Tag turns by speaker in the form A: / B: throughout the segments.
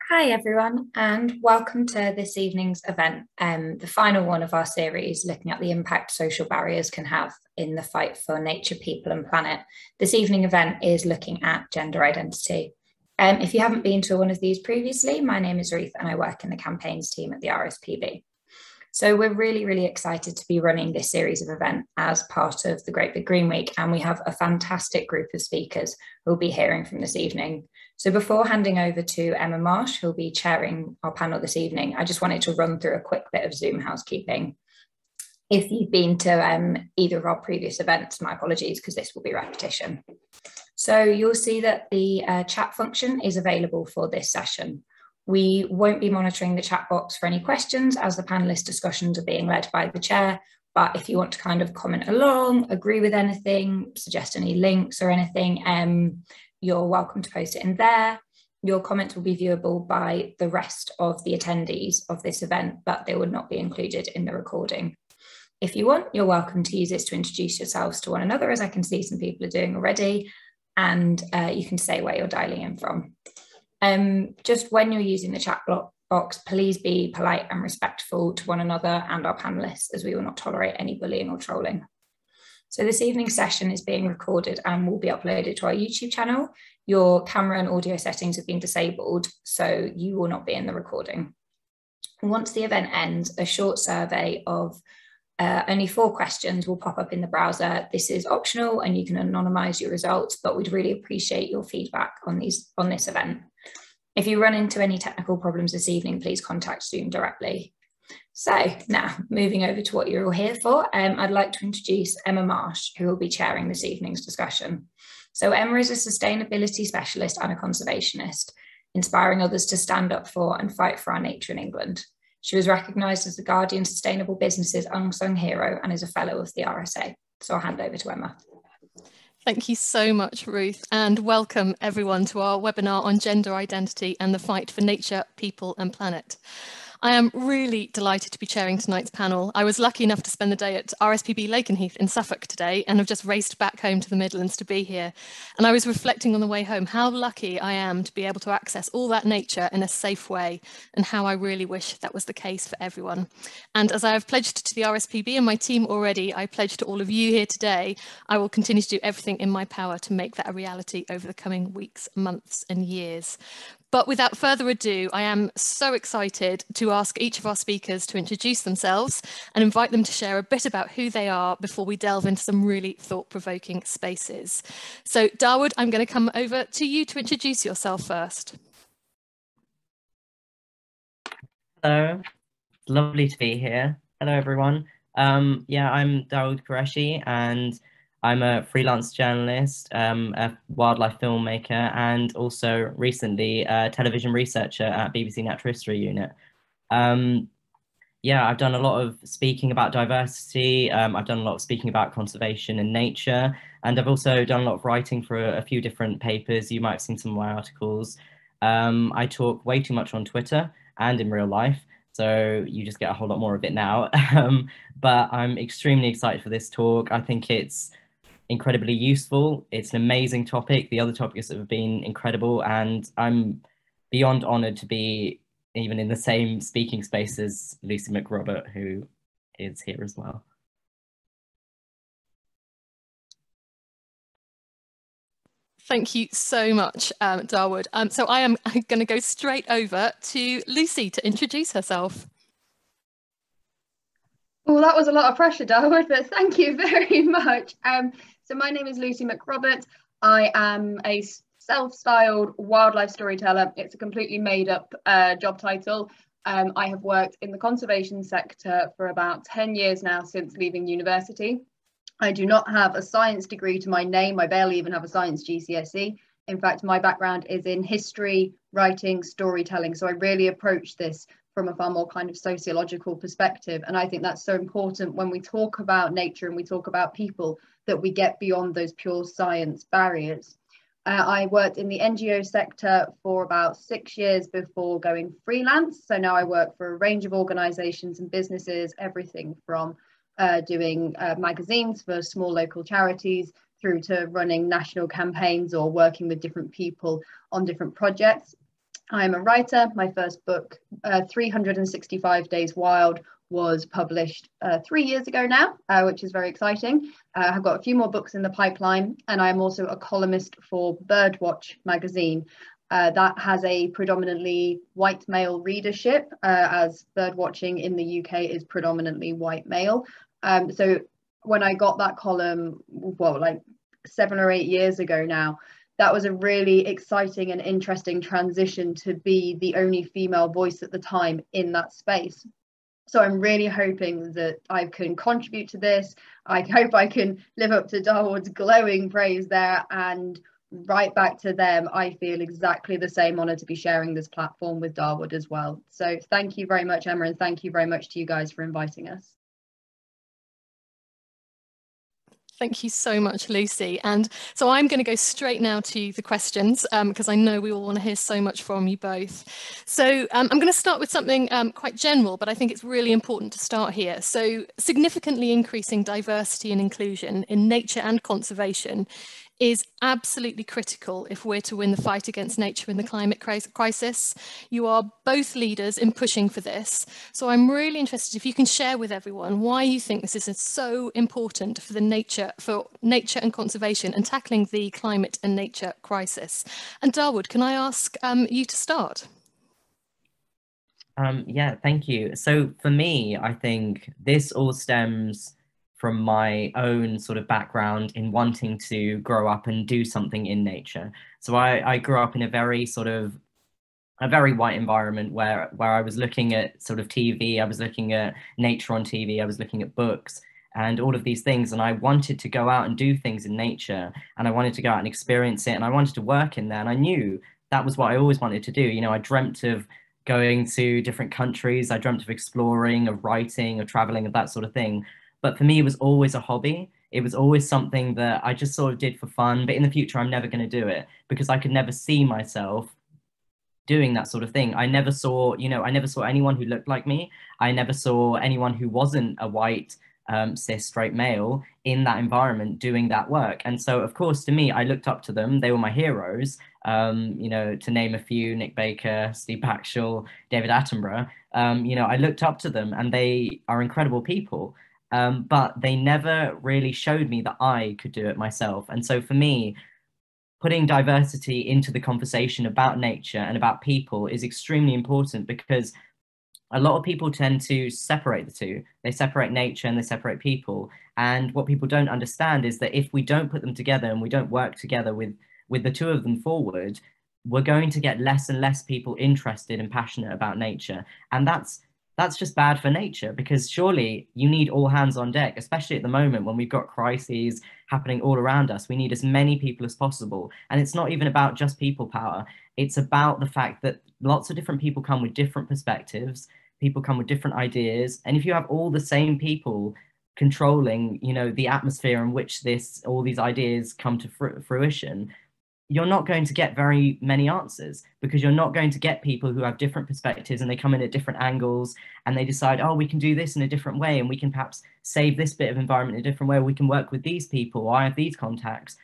A: Hi everyone, and welcome to this evening's event, the final one of our series looking at the impact social barriers can have in the fight for nature, people and planet. This evening event is looking at gender identity. If you haven't been to one of these previously, my name is Ruth and I work in the campaigns team at the RSPB. So we're really excited to be running this series of events as part of the Great Big Green Week, and we have a fantastic group of speakers who will be hearing from this evening. So before handing over to Emma Marsh, who'll be chairing our panel this evening, I just wanted to run through a quick bit of Zoom housekeeping. If you've been to either of our previous events, my apologies, because this will be repetition. So you'll see that the chat function is available for this session. We won't be monitoring the chat box for any questions as the panelist discussions are being led by the chair, but if you want to kind of comment along, agree with anything, suggest any links or anything, you're welcome to post it in there. Your comments will be viewable by the rest of the attendees of this event, but they would not be included in the recording. If you want, you're welcome to use this to introduce yourselves to one another, as I can see some people are doing already, and you can say where you're dialing in from. Just when you're using the chat box, please be polite and respectful to one another and our panelists, as we will not tolerate any bullying or trolling. So this evening's session is being recorded and will be uploaded to our YouTube channel. Your camera and audio settings have been disabled, so you will not be in the recording. Once the event ends, a short survey of only 4 questions will pop up in the browser. This is optional and you can anonymize your results, but we'd really appreciate your feedback on this event. If you run into any technical problems this evening, please contact Zoom directly. So now moving over to what you're all here for, I'd like to introduce Emma Marsh, who will be chairing this evening's discussion. So Emma is a sustainability specialist and a conservationist, inspiring others to stand up for and fight for our nature in England. She was recognised as the Guardian Sustainable Businesses Unsung Hero and is a fellow of the RSA. So I'll hand over to Emma.
B: Thank you so much, Ruth, and welcome everyone to our webinar on gender identity and the fight for nature, people and planet. I am really delighted to be chairing tonight's panel. I was lucky enough to spend the day at RSPB Lakenheath in Suffolk today and have just raced back home to the Midlands to be here. And I was reflecting on the way home how lucky I am to be able to access all that nature in a safe way and how I really wish that was the case for everyone. And as I have pledged to the RSPB and my team already, I pledge to all of you here today, I will continue to do everything in my power to make that a reality over the coming weeks, months and years. But without further ado, I am so excited to ask each of our speakers to introduce themselves and invite them to share a bit about who they are before we delve into some really thought-provoking spaces. So Darwood, I'm going to come over to you to introduce yourself first.
C: Hello, it's lovely to be here. Hello, everyone. Yeah, I'm Dawood Qureshi and I'm a freelance journalist, a wildlife filmmaker, and also recently a television researcher at BBC Natural History Unit. Yeah, I've done a lot of speaking about diversity. I've done a lot of speaking about conservation and nature, and I've also done a lot of writing for a few different papers. You might have seen some of my articles. I talk way too much on Twitter and in real life, so you just get a whole lot more of it now. But I'm extremely excited for this talk. I think it's incredibly useful. It's an amazing topic. The other topics have been incredible, and I'm beyond honoured to be even in the same speaking space as Lucy Mcrobert, who is here as well.
B: Thank you so much, Darwood. So I am going to go straight over to Lucy to introduce herself.
D: Well, that was a lot of pressure, Darwood, but thank you very much. So my name is Lucy Mcrobert. I am a self-styled wildlife storyteller. It's a completely made up job title. I have worked in the conservation sector for about 10 years now since leaving university. I do not have a science degree to my name. I barely even have a science GCSE. In fact, my background is in history, writing, storytelling. So I really approach this from a far more kind of sociological perspective. And I think that's so important when we talk about nature and we talk about people, that we get beyond those pure science barriers. I worked in the NGO sector for about 6 years before going freelance. So now I work for a range of organisations and businesses, everything from doing magazines for small local charities through to running national campaigns or working with different people on different projects. I'm a writer. My first book, 365 Days Wild, was published 3 years ago now, which is very exciting. I've got a few more books in the pipeline, and I'm also a columnist for Birdwatch magazine. That has a predominantly white male readership, as birdwatching in the UK is predominantly white male. So when I got that column, well, like 7 or 8 years ago now, that was a really exciting and interesting transition to be the only female voice at the time in that space. So I'm really hoping that I can contribute to this. I hope I can live up to Darwood's glowing praise there, and right back to them, I feel exactly the same honour to be sharing this platform with Darwood as well. So thank you very much, Emma, and thank you very much to you guys for inviting us.
B: Thank you so much, Lucy. And so I'm going to go straight now to the questions, because I know we all want to hear so much from you both. So I'm going to start with something quite general, but I think it's really important to start here. So significantly increasing diversity and inclusion in nature and conservation is absolutely critical if we're to win the fight against nature in the climate crisis. You are both leaders in pushing for this. So I'm really interested if you can share with everyone why you think this is so important for nature and conservation and tackling the climate and nature crisis. And Darwood, can I ask you to start?
C: Yeah, thank you. So for me, I think this all stems from my own sort of background in wanting to grow up and do something in nature. So I grew up in a very white environment where I was looking at sort of TV, I was looking at nature on TV, I was looking at books and all of these things. And I wanted to go out and do things in nature, and I wanted to go out and experience it, and I wanted to work in there. And I knew that was what I always wanted to do. You know, I dreamt of going to different countries. I dreamt of exploring, of writing, of traveling, of that sort of thing. But for me, it was always a hobby. It was always something that I just sort of did for fun. But in the future, I'm never going to do it because I could never see myself doing that sort of thing. I never saw anyone who looked like me. I never saw anyone who wasn't a white, cis, straight male in that environment doing that work. And so, of course, to me, I looked up to them. They were my heroes. To name a few: Nick Baker, Steve Backshall, David Attenborough. I looked up to them, and they are incredible people. But they never really showed me that I could do it myself. And so for me, putting diversity into the conversation about nature and about people is extremely important, because a lot of people tend to separate the two. They separate nature and they separate people. And what people don't understand is that if we don't put them together and we don't work together with the two of them forward, we're going to get less and less people interested and passionate about nature. And that's just bad for nature, because surely you need all hands on deck, especially at the moment when we've got crises happening all around us. We need as many people as possible. And it's not even about just people power. It's about the fact that lots of different people come with different perspectives. People come with different ideas. And if you have all the same people controlling, the atmosphere in which all these ideas come to fruition, you're not going to get very many answers, because you're not going to get people who have different perspectives and they come in at different angles and they decide, oh, we can do this in a different way, and we can perhaps save this bit of environment in a different way, or we can work with these people, or I have these contacts.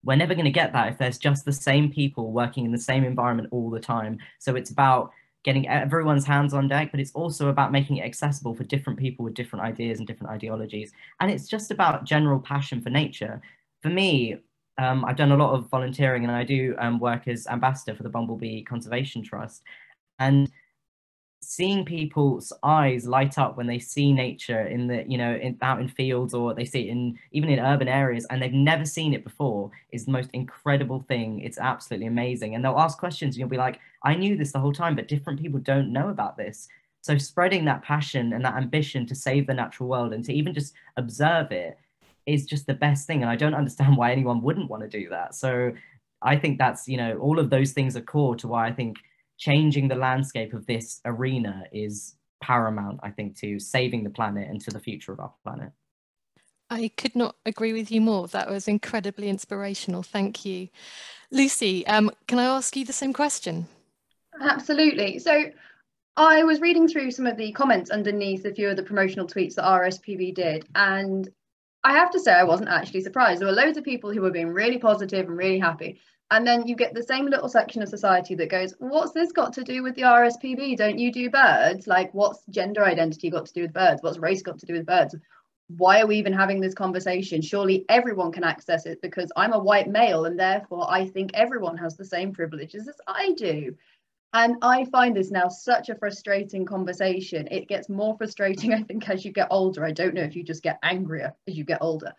C: We're never going to get that if there's just the same people working in the same environment all the time. So it's about getting everyone's hands on deck, but it's also about making it accessible for different people with different ideas and different ideologies. And it's just about general passion for nature. For me, I've done a lot of volunteering, and I do work as ambassador for the Bumblebee Conservation Trust. And seeing people's eyes light up when they see nature out in fields, or they see it even in urban areas, and they've never seen it before, is the most incredible thing. It's absolutely amazing. And they'll ask questions and you'll be like, I knew this the whole time, but different people don't know about this. So spreading that passion and that ambition to save the natural world and to even just observe it is just the best thing. And I don't understand why anyone wouldn't want to do that. So I think that's, all of those things are core to why I think changing the landscape of this arena is paramount, I think, to saving the planet and to the future of our planet.
B: I could not agree with you more. That was incredibly inspirational. Thank you. Lucy, can I ask you the same question?
D: Absolutely. So I was reading through some of the comments underneath a few of the promotional tweets that RSPB did, and I have to say I wasn't actually surprised. There were loads of people who were being really positive and really happy, And then you get the same little section of society that goes, what's this got to do with the RSPB? Don't you do birds? Like, what's gender identity got to do with birds? What's race got to do with birds? Why are we even having this conversation? Surely everyone can access it because I'm a white male and therefore I think everyone has the same privileges as I do. And I find this now such a frustrating conversation. It gets more frustrating, I think, as you get older. I don't know if you just get angrier as you get older.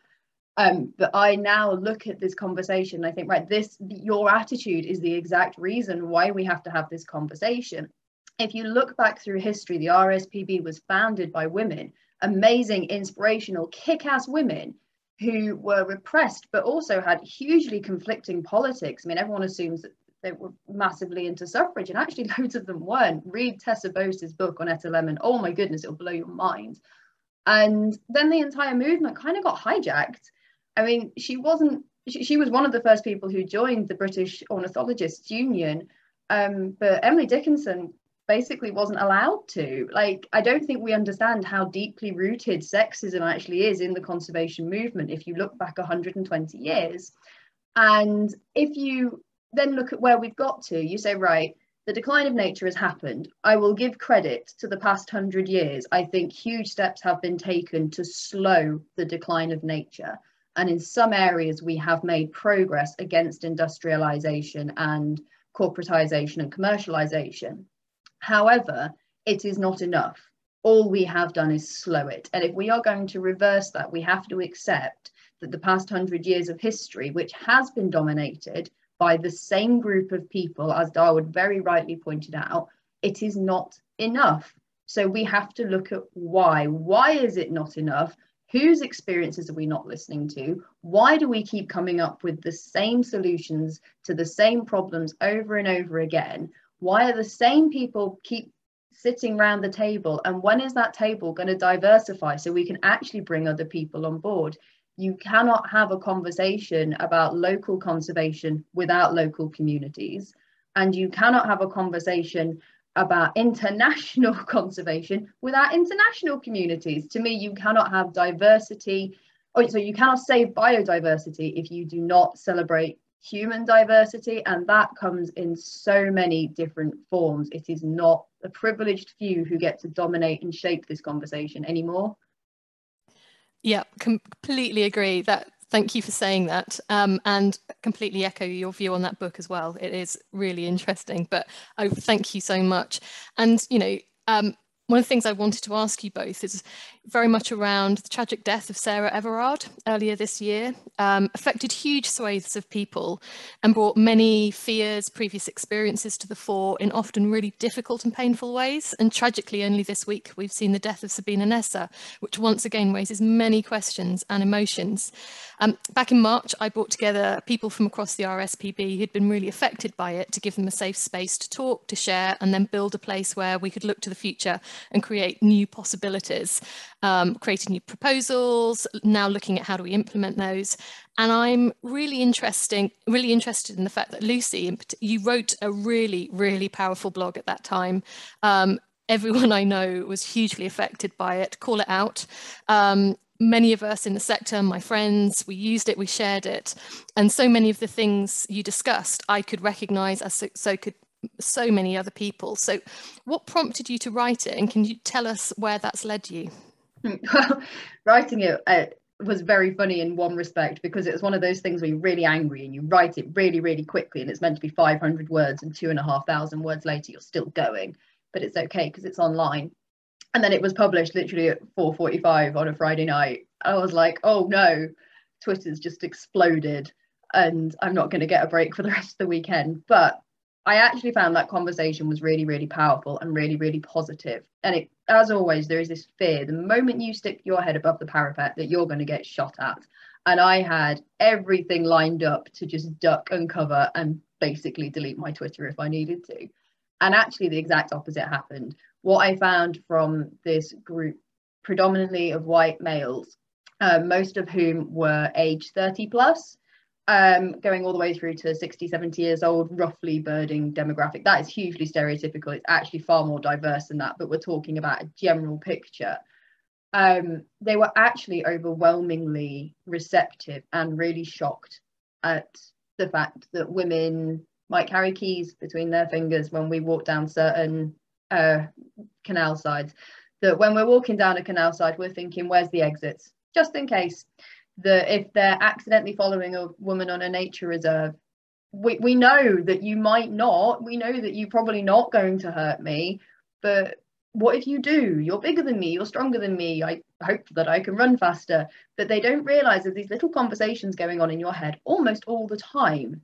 D: But I now look at this conversation and I think, right, your attitude is the exact reason why we have to have this conversation. If you look back through history, the RSPB was founded by women, amazing, inspirational, kick-ass women who were repressed, but also had hugely conflicting politics. I mean, everyone assumes that they were massively into suffrage, and actually loads of them weren't. Read Tessa Bose's book on Etta Lemon. Oh my goodness, it'll blow your mind. And then the entire movement kind of got hijacked. I mean, she was one of the first people who joined the British Ornithologists Union, but Emily Dickinson basically wasn't allowed to. Like, I don't think we understand how deeply rooted sexism actually is in the conservation movement if you look back 120 years. And if you then look at where we've got to, you say, right, the decline of nature has happened. I will give credit to the past 100 years. I think huge steps have been taken to slow the decline of nature. And in some areas, we have made progress against industrialization and corporatization and commercialization. However, it is not enough. All we have done is slow it. And if we are going to reverse that, we have to accept that the past 100 years of history, which has been dominated by the same group of people, as Darwood very rightly pointed out, it is not enough. So we have to look at why. Why is it not enough? Whose experiences are we not listening to? Why do we keep coming up with the same solutions to the same problems over and over again? Why are the same people keep sitting around the table? And when is that table going to diversify so we can actually bring other people on board? You cannot have a conversation about local conservation without local communities. And you cannot have a conversation about international conservation without international communities. To me, you cannot have diversity, so you cannot save biodiversity if you do not celebrate human diversity, and that comes in so many different forms. It is not a privileged few who get to dominate and shape this conversation anymore.
B: Yeah, completely agree. Thank you for saying that, and completely echo your view on that book as well. It is really interesting, but thank you so much. And, you know, one of the things I wanted to ask you both is very much around the tragic death of Sarah Everard earlier this year. Affected huge swathes of people and brought many fears, previous experiences to the fore in often really difficult and painful ways. And tragically, only this week, we've seen the death of Sabina Nessa, which once again raises many questions and emotions. Back in March, I brought together people from across the RSPB who'd been really affected by it to give them a safe space to talk, to share, and then build a place where we could look to the future and create new possibilities, creating new proposals, now looking at how do we implement those. And I'm really interested in the fact that Lucy, you wrote a really, really powerful blog at that time. Everyone I know was hugely affected by it. Call it out. Many of us in the sector, my friends, we used it, we shared it. And so many of the things you discussed, I could recognize, as so could so many other people. So what prompted you to write it? And can you tell us where that's led you?
D: Well, writing it was very funny in one respect, because it was one of those things where you're really angry and you write it really, really quickly, and it's meant to be 500 words, and 2,500 words later you're still going, but it's okay because it's online. And then it was published literally at 4:45 on a Friday night. I was like, oh no, Twitter's just exploded and I'm not going to get a break for the rest of the weekend. But I actually found that conversation was really, really powerful and really, really positive. And it, as always, there is this fear the moment you stick your head above the parapet that you're going to get shot at. And I had everything lined up to just duck and cover and basically delete my Twitter if I needed to. And actually the exact opposite happened. What I found from this group, predominantly of white males, most of whom were age 30 plus, going all the way through to 60, 70 years old, roughly birding demographic. That is hugely stereotypical. It's actually far more diverse than that, but we're talking about a general picture. They were actually overwhelmingly receptive and really shocked at the fact that women might carry keys between their fingers when we walk down certain canal sides, that when we're walking down a canal side, we're thinking, where's the exits? Just in case. That if they're accidentally following a woman on a nature reserve, we know that you might not, we know that you're probably not going to hurt me, but what if you do? You're bigger than me, you're stronger than me, I hope that I can run faster. But they don't realize there's these little conversations going on in your head almost all the time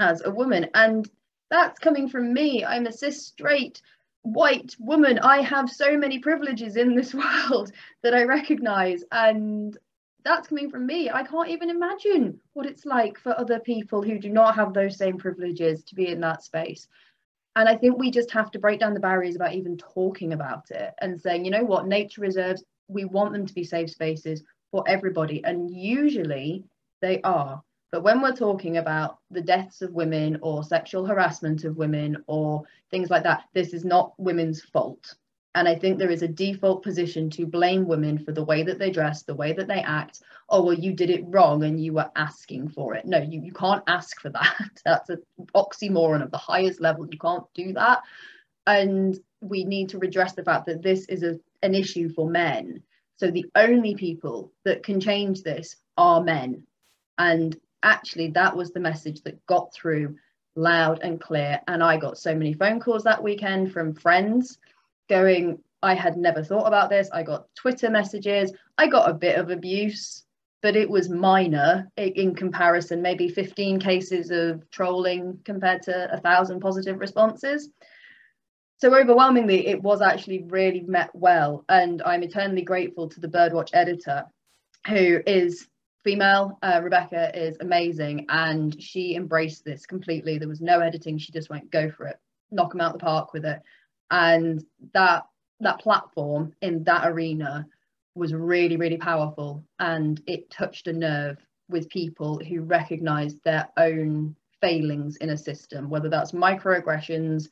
D: as a woman. And that's coming from me. I'm a cis, straight, white woman. I have so many privileges in this world that I recognize, and that's coming from me. I can't even imagine what it's like for other people who do not have those same privileges to be in that space. And I think we just have to break down the barriers about even talking about it and saying, you know what, nature reserves, we want them to be safe spaces for everybody. And usually they are. But when we're talking about the deaths of women or sexual harassment of women or things like that, this is not women's fault. And I think there is a default position to blame women for the way that they dress, the way that they act. Oh, well, you did it wrong and you were asking for it. No, you can't ask for that. That's an oxymoron of the highest level. You can't do that. And we need to redress the fact that this is an issue for men. So the only people that can change this are men. And actually, that was the message that got through loud and clear. And I got so many phone calls that weekend from friends going, I had never thought about this. I got Twitter messages. I got a bit of abuse, but it was minor in comparison, maybe 15 cases of trolling compared to 1,000 positive responses. So overwhelmingly, it was actually really met well. And I'm eternally grateful to the Birdwatch editor, who is female. Rebecca is amazing. And she embraced this completely. There was no editing. She just went, go for it, knock them out the park with it. And that platform in that arena was really, really powerful, and it touched a nerve with people who recognized their own failings in a system, whether that's microaggressions,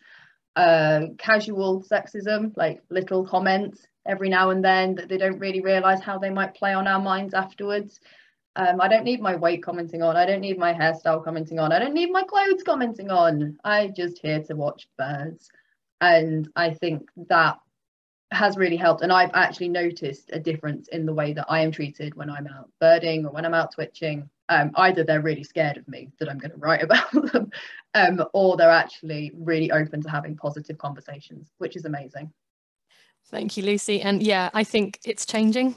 D: casual sexism, like little comments every now and then that they don't really realize how they might play on our minds afterwards. I don't need my weight commenting on, I don't need my hairstyle commenting on, I don't need my clothes commenting on. I'm just here to watch birds. And I think that has really helped. And I've actually noticed a difference in the way that I am treated when I'm out birding or when I'm out twitching. Either they're really scared of me that I'm going to write about them, or they're actually really open to having positive conversations, which is amazing.
B: Thank you, Lucy. And yeah, I think it's changing,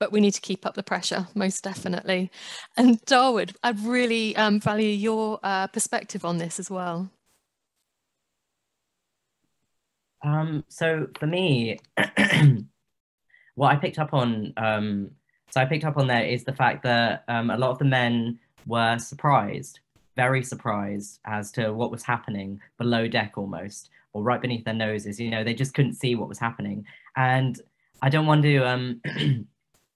B: but we need to keep up the pressure, most definitely. And Darwood, I'd really value your perspective on this as well.
C: So for me, what I picked up on, there is the fact that a lot of the men were surprised, very surprised as to what was happening below deck almost, or right beneath their noses. You know, they just couldn't see what was happening. And I don't want to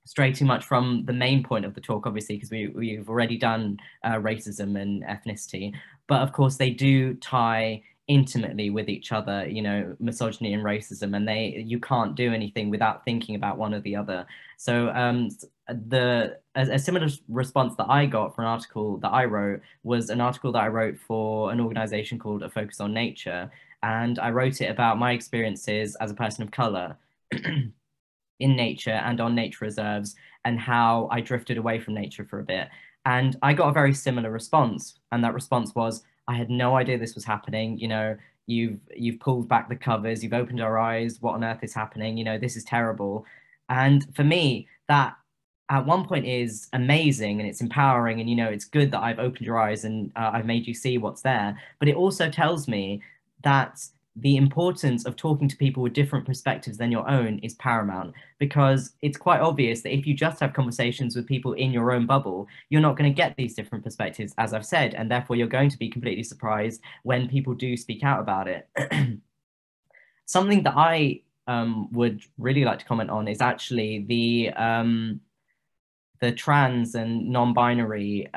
C: stray too much from the main point of the talk, obviously, because we've already done racism and ethnicity, but of course they do tie intimately with each other, you know, misogyny and racism, and you can't do anything without thinking about one or the other. So a similar response that I got for an article that I wrote was an article that I wrote for an organization called A Focus on Nature, and I wrote it about my experiences as a person of color in nature and on nature reserves, and how I drifted away from nature for a bit. And I got a very similar response, and that response was, I had no idea this was happening. You know, you've pulled back the covers, you've opened our eyes. What on earth is happening? You know, this is terrible. And for me, that at one point is amazing and it's empowering. And, you know, it's good that I've opened your eyes and I've made you see what's there. But it also tells me that the importance of talking to people with different perspectives than your own is paramount, because it's quite obvious that if you just have conversations with people in your own bubble, you're not going to get these different perspectives, as I've said, and therefore you're going to be completely surprised when people do speak out about it. Something that I would really like to comment on is actually the trans and non-binary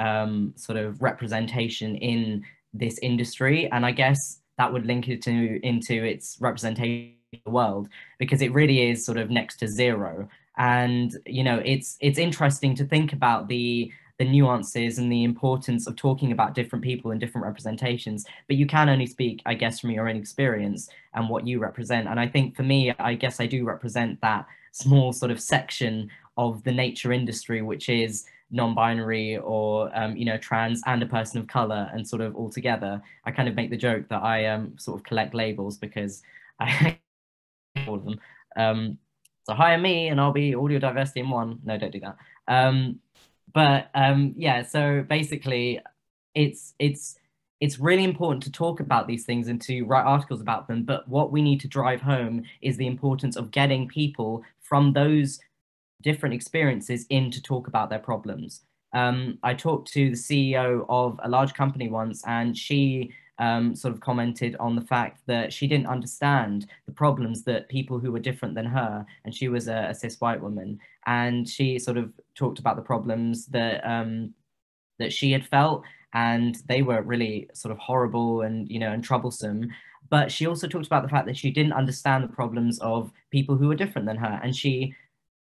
C: sort of representation in this industry, and I guess that would link it into its representation in the world, because it really is sort of next to zero. And, you know, it's interesting to think about the the nuances and the importance of talking about different people and different representations, but you can only speak, I guess, from your own experience and what you represent. And I think for me, I guess I do represent that small sort of section of the nature industry, which is non-binary or you know, trans and a person of color, and sort of all together. I kind of make the joke that I sort of collect labels because I all of them. So hire me and I'll be audio diversity in one. No, don't do that. Yeah, so basically it's really important to talk about these things and to write articles about them. But what we need to drive home is the importance of getting people from those different experiences in to talk about their problems. I talked to the CEO of a large company once, and she sort of commented on the fact that she didn't understand the problems that people who were different than her, and she was a cis white woman, and she sort of talked about the problems that that she had felt, and they were really sort of horrible and, you know, and troublesome. But she also talked about the fact that she didn't understand the problems of people who were different than her, and she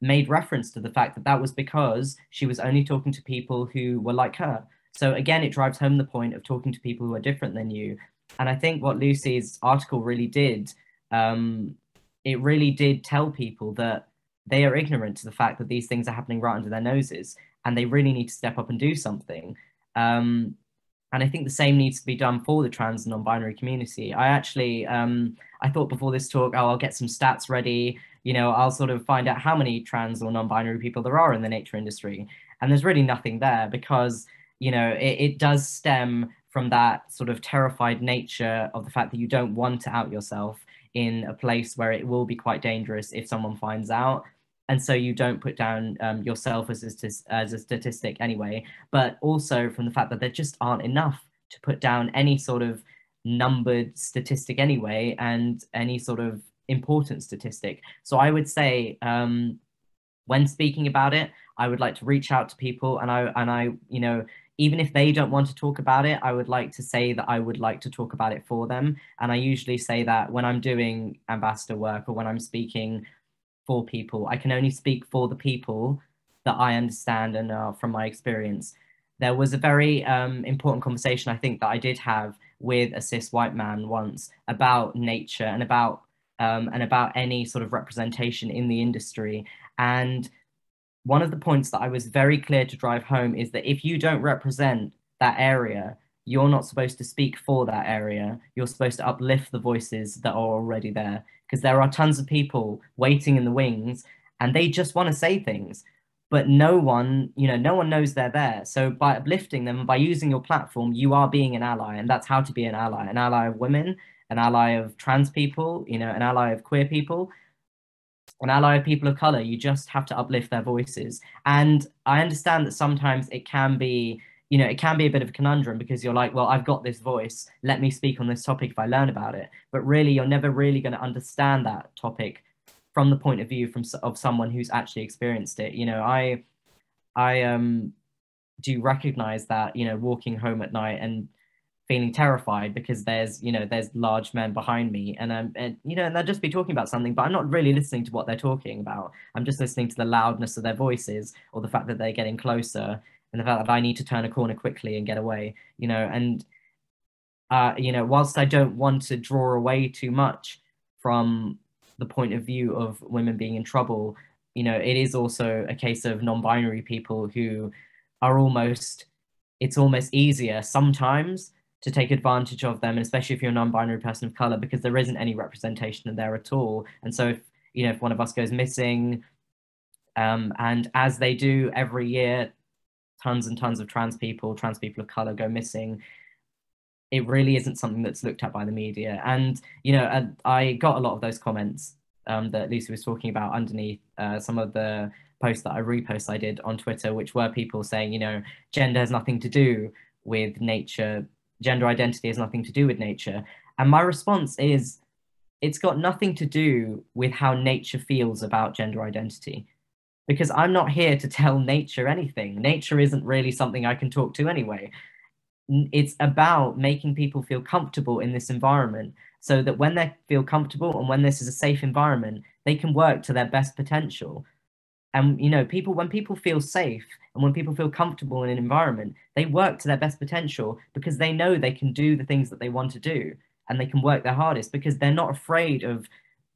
C: made reference to the fact that that was because she was only talking to people who were like her. So again, it drives home the point of talking to people who are different than you. And I think what Lucy's article really did, it really did tell people that they are ignorant to the fact that these things are happening right under their noses, and they really need to step up and do something. And I think the same needs to be done for the trans and non-binary community. I actually, I thought before this talk, oh, I'll get some stats ready. You know, I'll sort of find out how many trans or non-binary people there are in the nature industry. And there's really nothing there because, you know, it does stem from that sort of terrified nature of the fact that you don't want to out yourself in a place where it will be quite dangerous if someone finds out. And so you don't put down yourself as a statistic anyway, but also from the fact that there just aren't enough to put down any sort of numbered statistic anyway, and any sort of important statistic. So I would say when speaking about it, I would like to reach out to people, and I, you know, even if they don't want to talk about it, I would like to say that I would like to talk about it for them. And I usually say that when I'm doing ambassador work or when I'm speaking for people, I can only speak for the people that I understand and from my experience. There was a very important conversation I think that I did have with a cis white man once about nature and about any sort of representation in the industry. And one of the points that I was very clear to drive home is that if you don't represent that area, you're not supposed to speak for that area. You're supposed to uplift the voices that are already there, because there are tons of people waiting in the wings and they just want to say things, but no one, you know, no one knows they're there. So by uplifting them, by using your platform, you are being an ally, and that's how to be an ally of women, an ally of trans people, you know, an ally of queer people, an ally of people of color. You just have to uplift their voices. And I understand that sometimes it can be, you know, it can be a bit of a conundrum because you're like, well, I've got this voice, let me speak on this topic if I learn about it. But really, you're never really going to understand that topic from the point of view of someone who's actually experienced it. You know, I do recognize that, you know, walking home at night and feeling terrified because there's, you know, there's large men behind me, and you know, and they'll just be talking about something, but I'm not really listening to what they're talking about. I'm just listening to the loudness of their voices, or the fact that they're getting closer, and the fact that I need to turn a corner quickly and get away, you know. And you know, whilst I don't want to draw away too much from the point of view of women being in trouble, you know, it is also a case of non-binary people who are almost, it's almost easier sometimes to take advantage of them, and especially if you're a non-binary person of color, because there isn't any representation there at all. And so if, you know, if one of us goes missing, and as they do every year, tons and tons of trans people of color go missing, it really isn't something that's looked at by the media. And, you know, I got a lot of those comments that Lucy was talking about underneath some of the posts that I did on Twitter, which were people saying, you know, gender has nothing to do with nature, gender identity has nothing to do with nature. And my response is, it's got nothing to do with how nature feels about gender identity, because I'm not here to tell nature anything. Nature isn't really something I can talk to anyway. It's about making people feel comfortable in this environment, so that when they feel comfortable and when this is a safe environment, they can work to their best potential. And, you know, when people feel safe and when people feel comfortable in an environment, they work to their best potential because they know they can do the things that they want to do, and they can work their hardest because they're not afraid of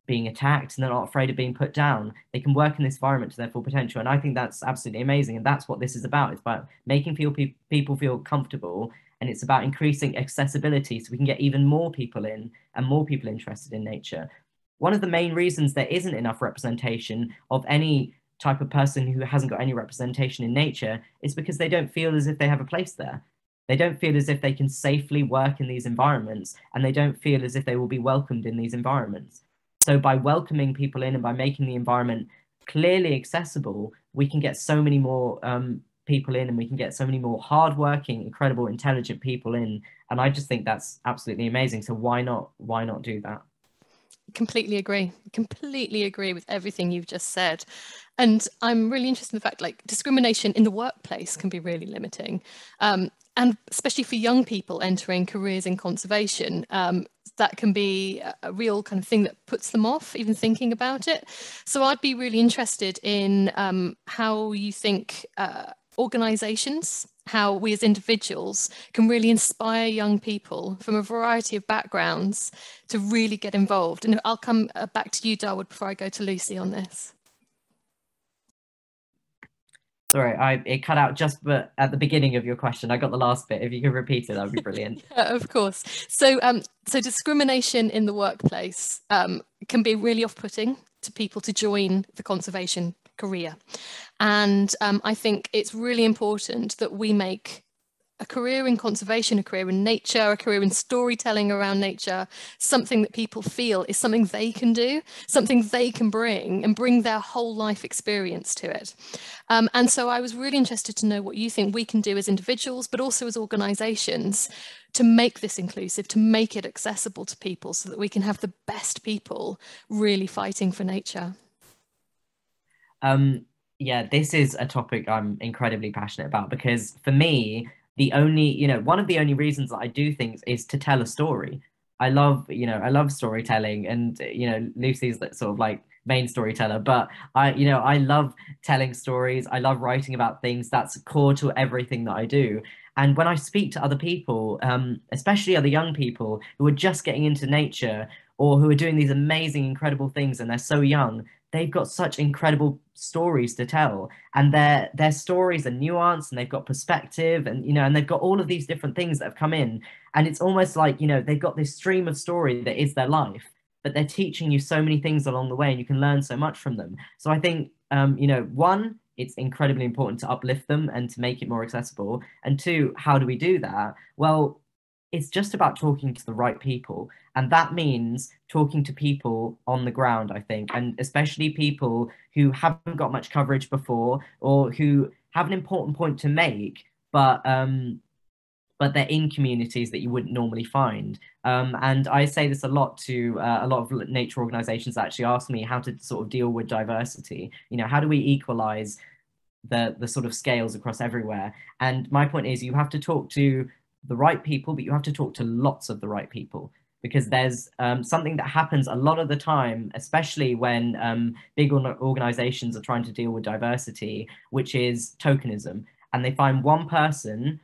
C: being attacked and they're not afraid of being put down. They can work in this environment to their full potential. And I think that's absolutely amazing. And that's what this is about. It's about making people feel comfortable, and it's about increasing accessibility so we can get even more people in and more people interested in nature. One of the main reasons there isn't enough representation of any type of person who hasn't got any representation in nature is because they don't feel as if they have a place there. They don't feel as if they can safely work in these environments, and they don't feel as if they will be welcomed in these environments. So by welcoming people in and by making the environment clearly accessible, we can get so many more people in, and we can get so many more hardworking, incredible, intelligent people in. And I just think that's absolutely amazing. So why not do that?
B: Completely agree with everything you've just said. And I'm really interested in the fact, like, discrimination in the workplace can be really limiting, and especially for young people entering careers in conservation, that can be a real kind of thing that puts them off even thinking about it. So I'd be really interested in how you think organisations, how we as individuals can really inspire young people from a variety of backgrounds to really get involved. And I'll come back to you, Darwood, before I go to Lucy on this.
C: Sorry, it cut out just at the beginning of your question. I got the last bit. If you could repeat it, that would be brilliant.
B: Yeah, of course. So, so discrimination in the workplace can be really off-putting to people to join the conservation career. And I think it's really important that we make a career in conservation, a career in nature, a career in storytelling around nature, something that people feel is something they can do, something they can bring their whole life experience to it. And so I was really interested to know what you think we can do as individuals, but also as organisations, to make this inclusive, to make it accessible to people so that we can have the best people really fighting for nature.
C: Yeah, this is a topic I'm incredibly passionate about, because for me, one of the only reasons that I do things is to tell a story. I love storytelling, and, Lucy's that sort of like main storyteller, but I love telling stories. I love writing about things. That's core to everything that I do. And when I speak to other people, especially other young people who are just getting into nature or who are doing these amazing, incredible things, and they're so young, they've got such incredible stories to tell, and their stories are nuanced, and they've got perspective, and and they've got all of these different things that have come in, and it's almost like they've got this stream of story that is their life, but they're teaching you so many things along the way, and you can learn so much from them. So I think one, it's incredibly important to uplift them and to make it more accessible, and two, how do we do that? Well, it's just about talking to the right people. And that means talking to people on the ground, I think, and especially people who haven't got much coverage before, or who have an important point to make, but they're in communities that you wouldn't normally find. And I say this a lot to a lot of nature organizations that actually ask me how to sort of deal with diversity. How do we equalize the sort of scales across everywhere? And my point is, you have to talk to the right people, but you have to talk to lots of the right people, because there's something that happens a lot of the time, especially when big organizations are trying to deal with diversity, which is tokenism. And they find one person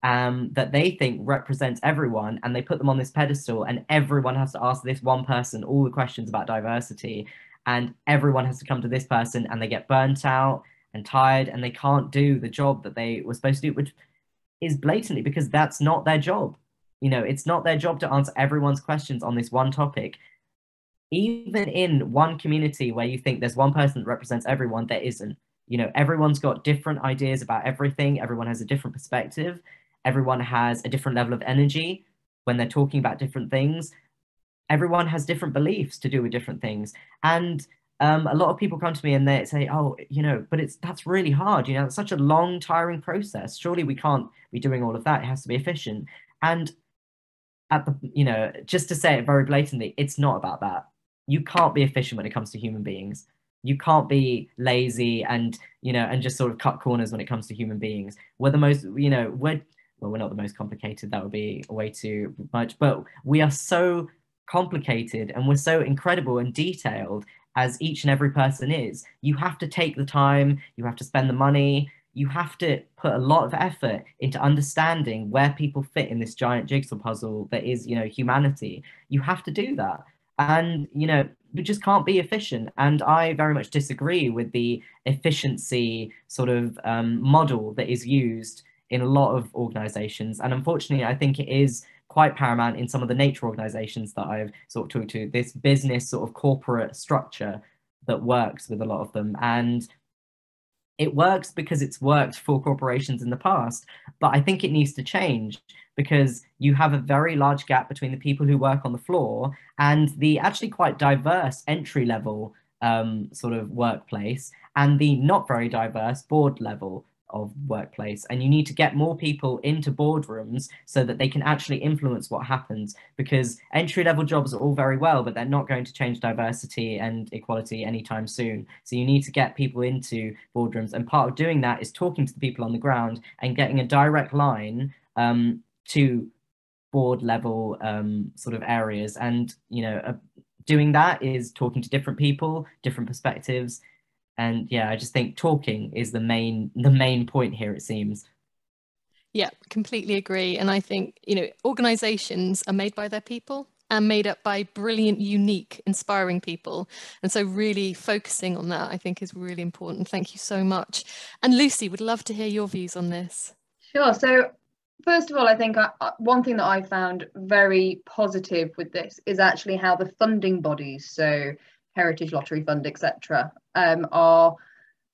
C: that they think represents everyone, and they put them on this pedestal, and everyone has to ask this one person all the questions about diversity, and everyone has to come to this person, and they get burnt out and tired, and they can't do the job that they were supposed to do, which is blatantly because that's not their job. It's not their job to answer everyone's questions on this one topic. Even in one community where you think there's one person that represents everyone, there isn't. Everyone's got different ideas about everything. Everyone has a different perspective. Everyone has a different level of energy when they're talking about different things. Everyone has different beliefs to do with different things. And a lot of people come to me and they say, oh, but that's really hard. It's such a long, tiring process. Surely we can't be doing all of that. It has to be efficient. And just to say it very blatantly, it's not about that. You can't be efficient when it comes to human beings. You can't be lazy and just sort of cut corners when it comes to human beings. We're the most, we're not the most complicated. That would be way too much, but we are so complicated, and we're so incredible and detailed, as each and every person is. You have to take the time, you have to spend the money, you have to put a lot of effort into understanding where people fit in this giant jigsaw puzzle that is, you know, humanity. You have to do that. And, you know, you just can't be efficient. And I very much disagree with the efficiency sort of model that is used in a lot of organizations. And unfortunately, I think it is quite paramount in some of the nature organizations that I've sort of talked to, this business sort of corporate structure that works with a lot of them. And it works because it's worked for corporations in the past, but I think it needs to change because you have a very large gap between the people who work on the floor and the actually quite diverse entry level sort of workplace and the not very diverse board level of workplace. And you need to get more people into boardrooms so that they can actually influence what happens, because entry level jobs are all very well, but they're not going to change diversity and equality anytime soon. So you need to get people into boardrooms, and part of doing that is talking to the people on the ground and getting a direct line to board level sort of areas. And, you know, doing that is talking to different people, different perspectives. And yeah, I just think talking is the main point here, it seems.
B: Yeah, completely agree. And I think, you know, organizations are made by their people and made up by brilliant, unique, inspiring people. And so really focusing on that, I think, is really important. Thank you so much. And Lucy, would love to hear your views on this.
D: Sure. So first of all, I think one thing that I found very positive with this is actually how the funding bodies, so Heritage Lottery Fund, etc., are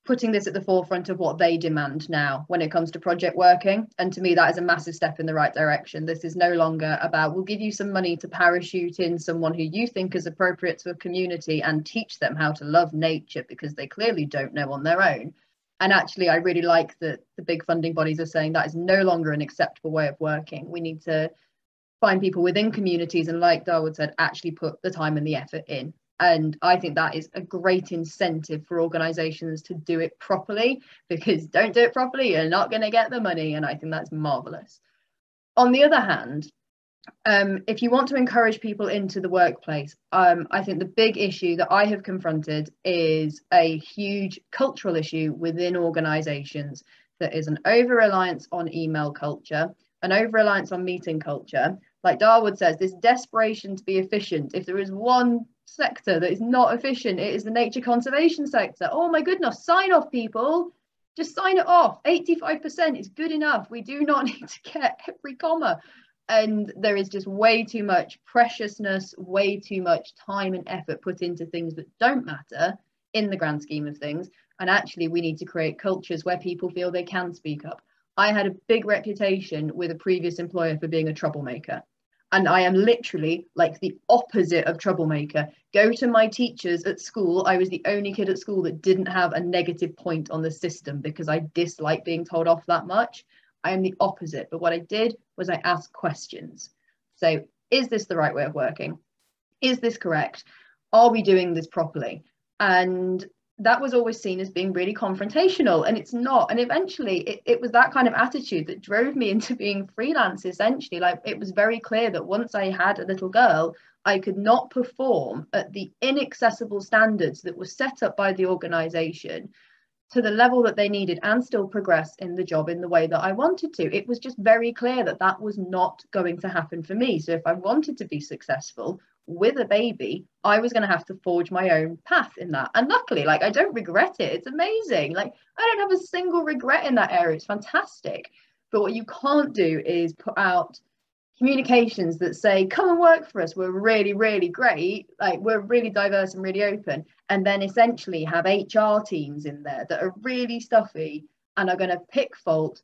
D: putting this at the forefront of what they demand now when it comes to project working. And to me, that is a massive step in the right direction. This is no longer about, we'll give you some money to parachute in someone who you think is appropriate to a community and teach them how to love nature, because they clearly don't know on their own. And actually, I really like that the big funding bodies are saying that is no longer an acceptable way of working. We need to find people within communities and, like Darwood said, actually put the time and the effort in. And I think that is a great incentive for organizations to do it properly, because don't do it properly, you're not going to get the money. And I think that's marvelous. On the other hand, if you want to encourage people into the workplace, I think the big issue that I have confronted is a huge cultural issue within organizations. That is an over-reliance on email culture, an over-reliance on meeting culture. Like Darwood says, this desperation to be efficient. If there is one sector that is not efficient, it is the nature conservation sector. Oh my goodness, sign off, people. Just sign it off. 85% is good enough. We do not need to get every comma. And there is just way too much preciousness, way too much time and effort put into things that don't matter in the grand scheme of things. And actually, we need to create cultures where people feel they can speak up. I had a big reputation with a previous employer for being a troublemaker. And I am literally like the opposite of troublemaker. Go to my teachers at school. I was the only kid at school that didn't have a negative point on the system because I dislike being told off that much. I am the opposite. But what I did was I asked questions. So, is this the right way of working? Is this correct? Are we doing this properly? And that was always seen as being really confrontational, and it's not. And eventually it was that kind of attitude that drove me into being freelance, essentially. Like, it was very clear that once I had a little girl, I could not perform at the inaccessible standards that were set up by the organization to the level that they needed and still progress in the job in the way that I wanted to. It was just very clear that that was not going to happen for me. So if I wanted to be successful with a baby, I was going to have to forge my own path in that. And luckily, like, I don't regret it. It's amazing. Like, I don't have a single regret in that area. It's fantastic. But what you can't do is put out communications that say, come and work for us, we're really, really great, like, we're really diverse and really open, and then essentially have HR teams in there that are really stuffy and are going to pick fault,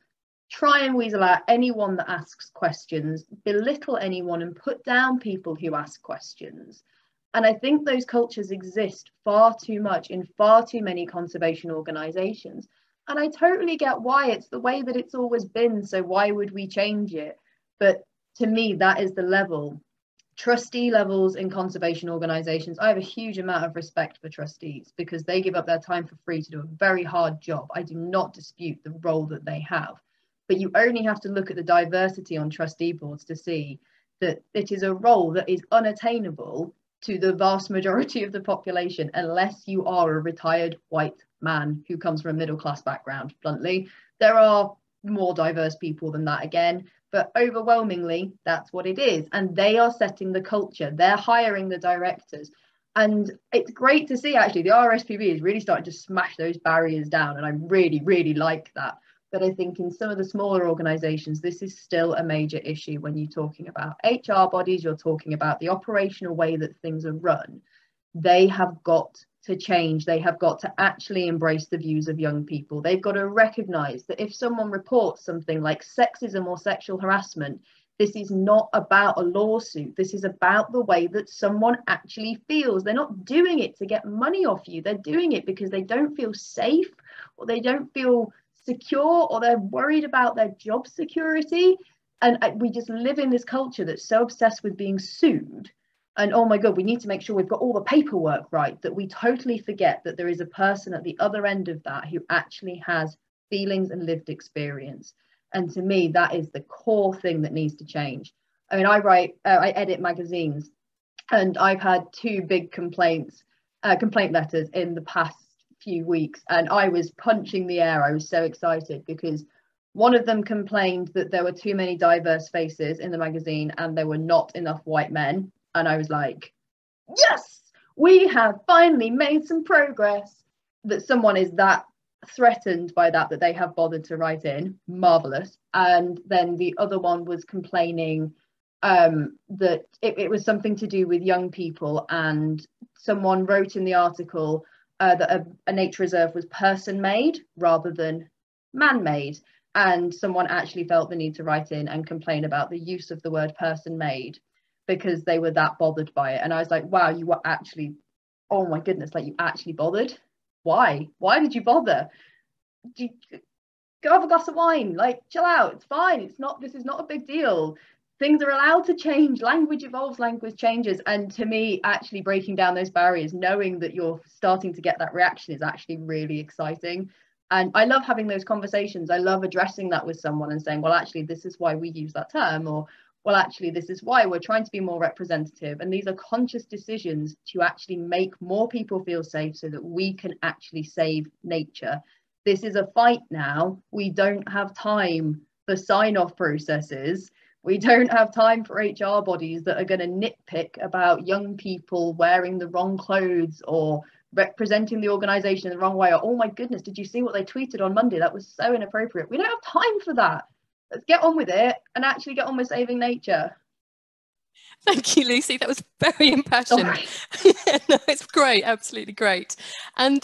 D: try and weasel out anyone that asks questions, belittle anyone and put down people who ask questions. And I think those cultures exist far too much in far too many conservation organizations. And I totally get why. It's the way that it's always been, so why would we change it? But to me, that is the level. Trustee levels in conservation organizations, I have a huge amount of respect for trustees because they give up their time for free to do a very hard job. I do not dispute the role that they have, but you only have to look at the diversity on trustee boards to see that it is a role that is unattainable to the vast majority of the population unless you are a retired white man who comes from a middle class background, bluntly. There are more diverse people than that again, but overwhelmingly that's what it is, and they are setting the culture. They're hiring the directors, and it's great to see actually the RSPB is really starting to smash those barriers down, and I really like that. But I think in some of the smaller organisations, this is still a major issue. When you're talking about HR bodies, you're talking about the operational way that things are run. They have got to change. They have got to actually embrace the views of young people. They've got to recognise that if someone reports something like sexism or sexual harassment, this is not about a lawsuit. This is about the way that someone actually feels. They're not doing it to get money off you. They're doing it because they don't feel safe, or they don't feel secure, or they're worried about their job security. And we just live in this culture that's so obsessed with being sued, and oh my god, we need to make sure we've got all the paperwork right, that we totally forget that there is a person at the other end of that who actually has feelings and lived experience. And to me, that is the core thing that needs to change. I mean, I edit magazines, and I've had 2 big complaint letters in the past few weeks, and I was punching the air. I was so excited because one of them complained that there were too many diverse faces in the magazine and there were not enough white men, and I was like, yes, we have finally made some progress. That someone is that threatened by that they have bothered to write in, marvelous. And then the other one was complaining that it was something to do with young people, and someone wrote in the article that a nature reserve was person-made rather than man-made, and someone actually felt the need to write in and complain about the use of the word person-made because they were that bothered by it. And I was like, wow, you were actually, oh my goodness, like you actually bothered. Why did you bother? Go have a glass of wine, like chill out, it's fine, this is not a big deal. Things are allowed to change, language evolves, language changes. And to me, actually breaking down those barriers, knowing that you're starting to get that reaction, is actually really exciting. And I love having those conversations. I love addressing that with someone and saying, well, actually, this is why we use that term, or well, actually, this is why we're trying to be more representative. And these are conscious decisions to actually make more people feel safe so that we can actually save nature. This is a fight now. We don't have time for sign-off processes. We don't have time for HR bodies that are going to nitpick about young people wearing the wrong clothes or representing the organisation in the wrong way. Or, oh my goodness, did you see what they tweeted on Monday? That was so inappropriate. We don't have time for that. Let's get on with it and actually get on with saving nature.
B: Thank you, Lucy. That was very impassioned. Yeah, no, it's great, absolutely great. And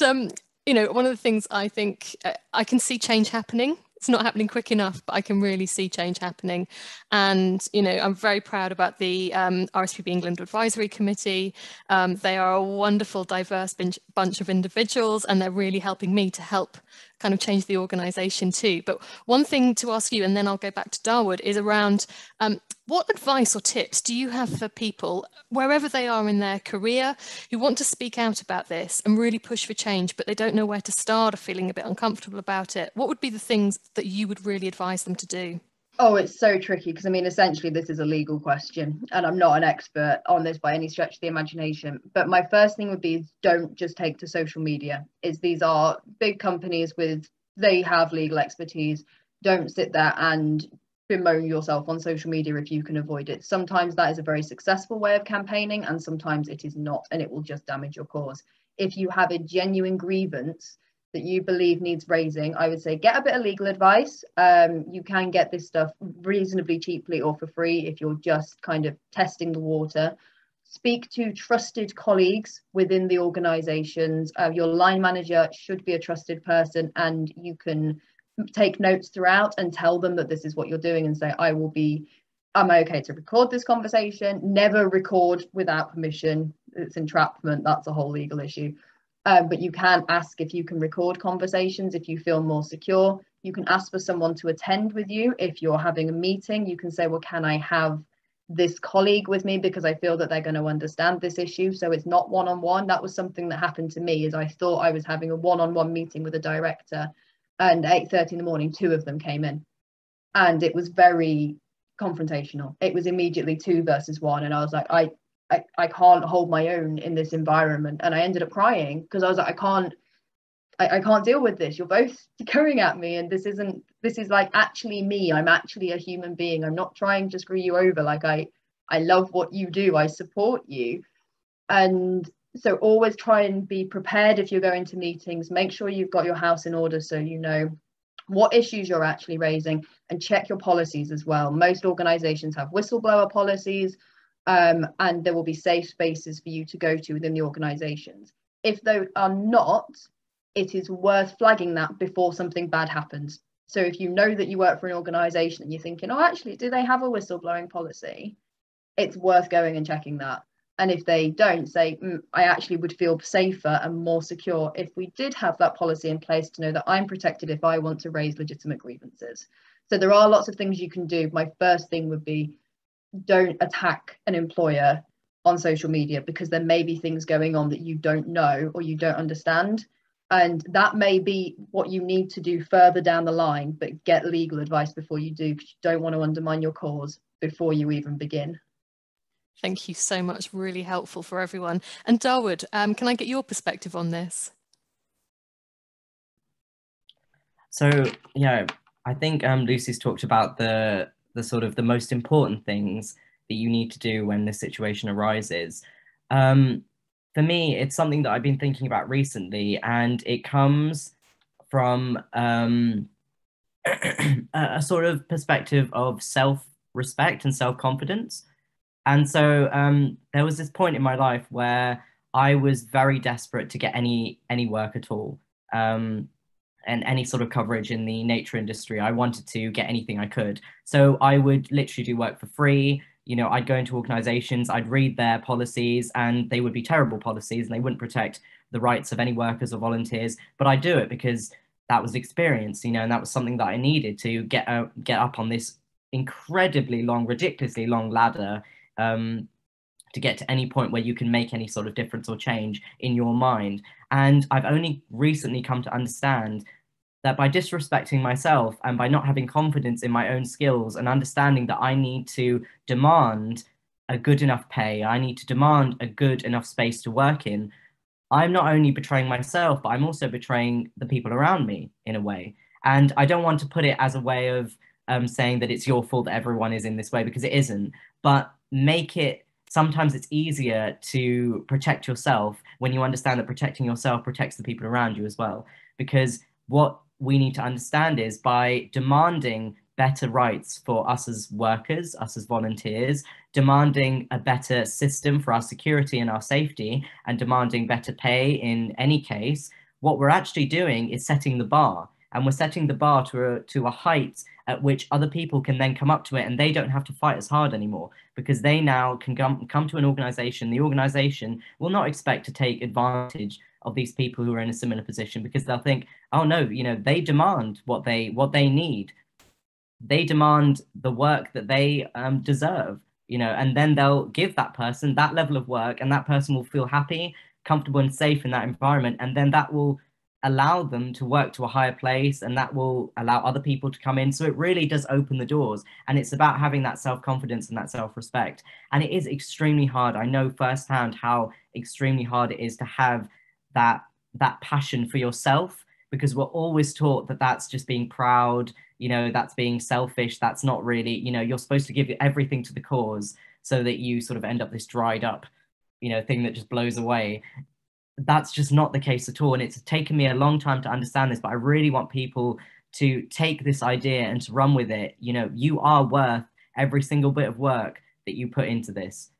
B: you know, one of the things I think I can see change happening. It's not happening quick enough, but I can really see change happening. And, you know, I'm very proud about the RSPB England Advisory Committee. They are a wonderful, diverse bunch of individuals, and they're really helping me to help kind of change the organisation too. But one thing to ask you, and then I'll go back to Darwood, is around what advice or tips do you have for people, wherever they are in their career, who want to speak out about this and really push for change, but they don't know where to start or feeling a bit uncomfortable about it? What would be the things that you would really advise them to do?
D: Oh, it's so tricky because, I mean, essentially this is a legal question and I'm not an expert on this by any stretch of the imagination. But my first thing would be, don't just take to social media. These are big companies they have legal expertise. Don't sit there and bemoan yourself on social media if you can avoid it. Sometimes that is a very successful way of campaigning and sometimes it is not, and it will just damage your cause. If you have a genuine grievance that you believe needs raising, I would say get a bit of legal advice. You can get this stuff reasonably cheaply or for free if you're just kind of testing the water. Speak to trusted colleagues within the organisations. Your line manager should be a trusted person, and you can take notes throughout and tell them that this is what you're doing and say, am I okay to record this conversation? Never record without permission. It's entrapment. That's a whole legal issue. But you can ask if you can record conversations if you feel more secure. You can ask for someone to attend with you if you're having a meeting. You can say, well, can I have this colleague with me because I feel that they're going to understand this issue? So it's not one-on-one. That was something that happened to me, is I thought I was having a one-on-one meeting with a director, and at 8:30 in the morning, 2 of them came in, and it was very confrontational. It was immediately 2 versus 1, and I was like, I can't hold my own in this environment. And I ended up crying because I was like, I can't deal with this. You're both going at me, and this is like actually me. I'm actually a human being. I'm not trying to screw you over. Like I love what you do. I support you. And so always try and be prepared if you're going to meetings. Make sure you've got your house in order so you know what issues you're actually raising, and check your policies as well. Most organizations have whistleblower policies, and there will be safe spaces for you to go to within the organizations. If they are not, it is worth flagging that before something bad happens. So if you know that you work for an organization and you're thinking, oh, actually, do they have a whistleblowing policy? It's worth going and checking that. And if they don't, say, I actually would feel safer and more secure if we did have that policy in place to know that I'm protected if I want to raise legitimate grievances. So there are lots of things you can do. My first thing would be, don't attack an employer on social media, because there may be things going on that you don't know or you don't understand. And that may be what you need to do further down the line, but get legal advice before you do, because you don't want to undermine your cause before you even begin.
B: Thank you so much. Really helpful for everyone. And Darwood, can I get your perspective on this?
C: So, yeah, I think Lucy's talked about the sort of the most important things that you need to do when this situation arises. For me, it's something that I've been thinking about recently, and it comes from a sort of perspective of self-respect and self-confidence. And so there was this point in my life where I was very desperate to get any work at all, and any sort of coverage in the nature industry. I wanted to get anything I could. So I would literally do work for free. You know, I'd go into organizations, I'd read their policies, and they would be terrible policies and they wouldn't protect the rights of any workers or volunteers. But I'd do it because that was experience, you know, and that was something that I needed to get up on this incredibly long, ridiculously long ladder, to get to any point where you can make any sort of difference or change in your mind. And I've only recently come to understand that by disrespecting myself and by not having confidence in my own skills and understanding that I need to demand a good enough pay, I need to demand a good enough space to work in, I'm not only betraying myself, but I'm also betraying the people around me in a way. And I don't want to put it as a way of saying that it's your fault that everyone is in this way, because it isn't, but make it, sometimes it's easier to protect yourself when you understand that protecting yourself protects the people around you as well. Because what we need to understand is, by demanding better rights for us as workers, us as volunteers, demanding a better system for our security and our safety, and demanding better pay in any case, what we're actually doing is setting the bar. And we're setting the bar to a height at which other people can then come up to it, and they don't have to fight as hard anymore, because they now can come to an organization. The organization will not expect to take advantage of these people who are in a similar position, because they'll think, oh no, you know, they demand what they need. They demand the work that they deserve, you know, and then they'll give that person that level of work, and that person will feel happy, comfortable and safe in that environment. And then that will allow them to work to a higher place, and that will allow other people to come in. So it really does open the doors, and it's about having that self-confidence and that self-respect. And it is extremely hard. I know firsthand how extremely hard it is to have that passion for yourself, because we're always taught that that's just being proud, you know, that's being selfish, that's not really, you know, you're supposed to give everything to the cause so that you sort of end up this dried up, you know, thing that just blows away. That's just not the case at all. And it's taken me a long time to understand this, but I really want people to take this idea and to run with it. You know, you are worth every single bit of work that you put into this.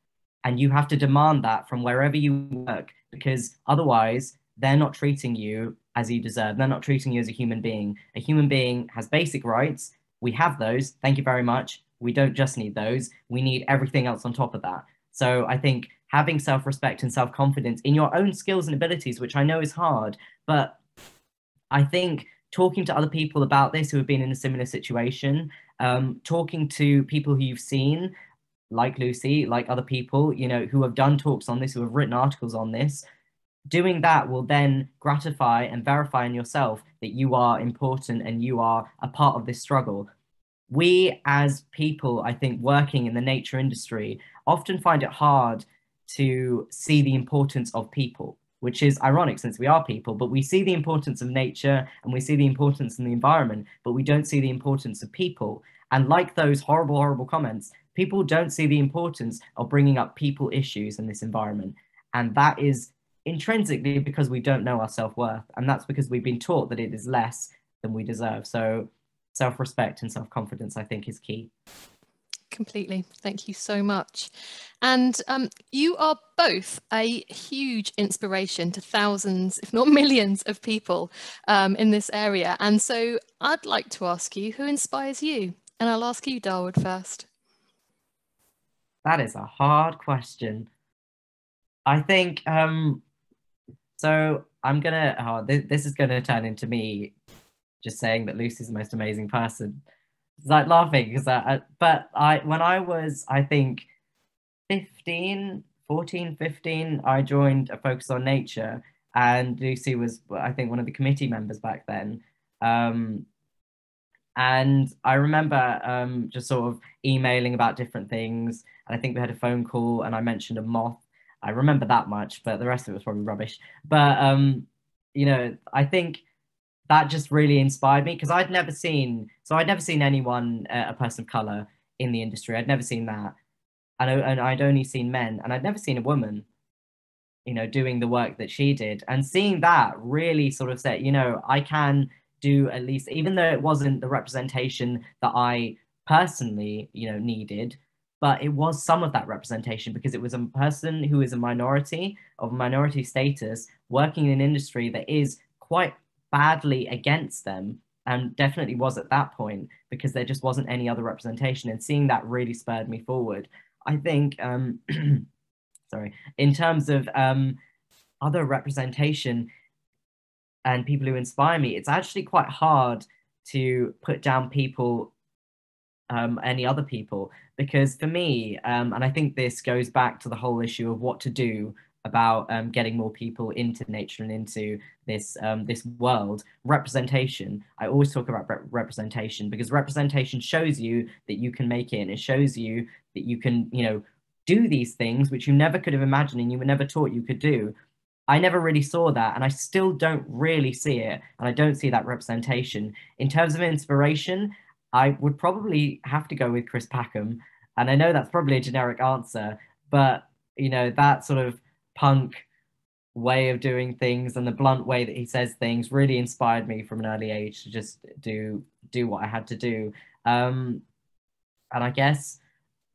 C: And you have to demand that from wherever you work, because otherwise they're not treating you as you deserve. They're not treating you as a human being. A human being has basic rights. We have those. Thank you very much. We don't just need those. We need everything else on top of that. So I think having self-respect and self-confidence in your own skills and abilities, which I know is hard, but I think talking to other people about this who have been in a similar situation, talking to people who you've seen, like Lucy, like other people, you know, who have done talks on this, who have written articles on this, doing that will then gratify and verify in yourself that you are important and you are a part of this struggle. We as people, I think, working in the nature industry often find it hard to see the importance of people, which is ironic since we are people, but we see the importance of nature and we see the importance in the environment, but we don't see the importance of people. And like those horrible, horrible comments, people don't see the importance of bringing up people issues in this environment. And that is intrinsically because we don't know our self-worth. And that's because we've been taught that it is less than we deserve. So self-respect and self-confidence, I think, is key.
B: Completely. Thank you so much. And you are both a huge inspiration to thousands, if not millions, of people in this area. And so I'd like to ask you, who inspires you? And I'll ask you, Darwood, first.
C: That is a hard question. I think, so I'm gonna, this is gonna turn into me just saying that Lucy's the most amazing person. It's like laughing because when I was, I think 14, 15, I joined a Focus on Nature, and Lucy was, I think, one of the committee members back then. And I remember just sort of emailing about different things, and I think we had a phone call and I mentioned a moth. I remember that much, but the rest of it was probably rubbish. But you know, I think that just really inspired me because I'd never seen anyone, a person of color in the industry. I'd never seen that. And I'd only seen men, and I'd never seen a woman, you know, doing the work that she did. And seeing that really sort of said, you know, I can do at least, even though it wasn't the representation that I personally, you know, needed, but it was some of that representation because it was a person who is a minority, of minority status, working in an industry that is quite badly against them, and definitely was at that point because there just wasn't any other representation. And seeing that really spurred me forward. I think, sorry, in terms of other representation and people who inspire me, it's actually quite hard to put down people, any other people, because for me, and I think this goes back to the whole issue of what to do about getting more people into nature and into this this world. Representation. I always talk about representation because representation shows you that you can make it, and it shows you that you can, you know, do these things which you never could have imagined and you were never taught you could do. I never really saw that, and I still don't really see it, and I don't see that representation. In terms of inspiration, I would probably have to go with Chris Packham, and I know that's probably a generic answer, but you know, that sort of punk way of doing things and the blunt way that he says things really inspired me from an early age to just do what I had to do. And I guess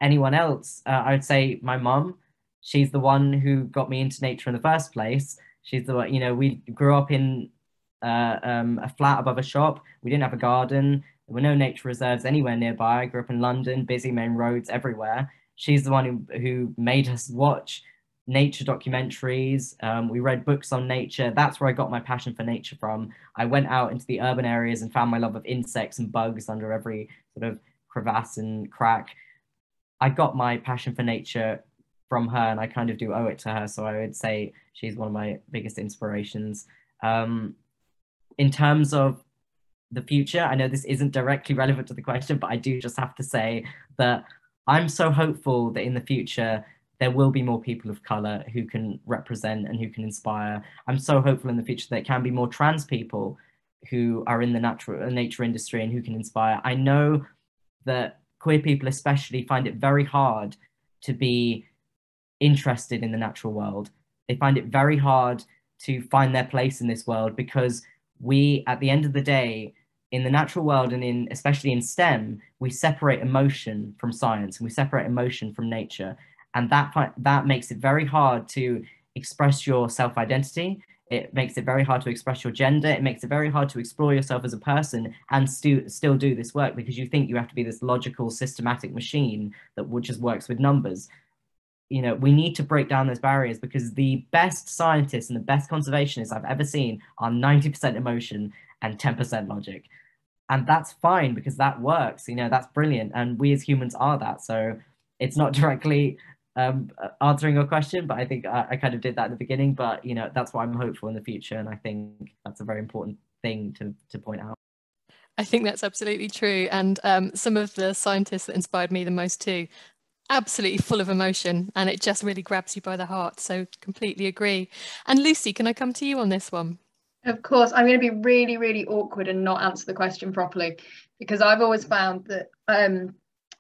C: anyone else, I would say my mum. She's the one who got me into nature in the first place. She's the one, you know, we grew up in a flat above a shop. We didn't have a garden. There were no nature reserves anywhere nearby. I grew up in London, busy main roads everywhere. She's the one who made us watch nature documentaries. We read books on nature. That's where I got my passion for nature from. I went out into the urban areas and found my love of insects and bugs under every sort of crevasse and crack. I got my passion for nature from her, and I kind of do owe it to her. So I would say she's one of my biggest inspirations. In terms of the future, I know this isn't directly relevant to the question, but I do just have to say that I'm so hopeful that in the future there will be more people of color who can represent and who can inspire. I'm so hopeful in the future that there can be more trans people who are in the nature industry and who can inspire. I know that queer people especially find it very hard to be interested in the natural world. They find it very hard to find their place in this world because we, at the end of the day, in the natural world and especially in STEM, we separate emotion from science and we separate emotion from nature. And that makes it very hard to express your self-identity. It makes it very hard to express your gender. It makes it very hard to explore yourself as a person and still do this work because you think you have to be this logical, systematic machine that just works with numbers. You know, we need to break down those barriers because the best scientists and the best conservationists I've ever seen are 90% emotion and 10% logic. And that's fine because that works, you know, that's brilliant. And we as humans are that. So it's not directly answering your question, but I think I kind of did that at the beginning, but you know, that's why I'm hopeful in the future. And I think that's a very important thing to point out.
B: I think that's absolutely true. And some of the scientists that inspired me the most too Absolutely full of emotion, and it just really grabs you by the heart. So completely agree. And Lucy, can I come to you on this one?
D: Of course, I'm going to be really, really awkward and not answer the question properly, because I've always found that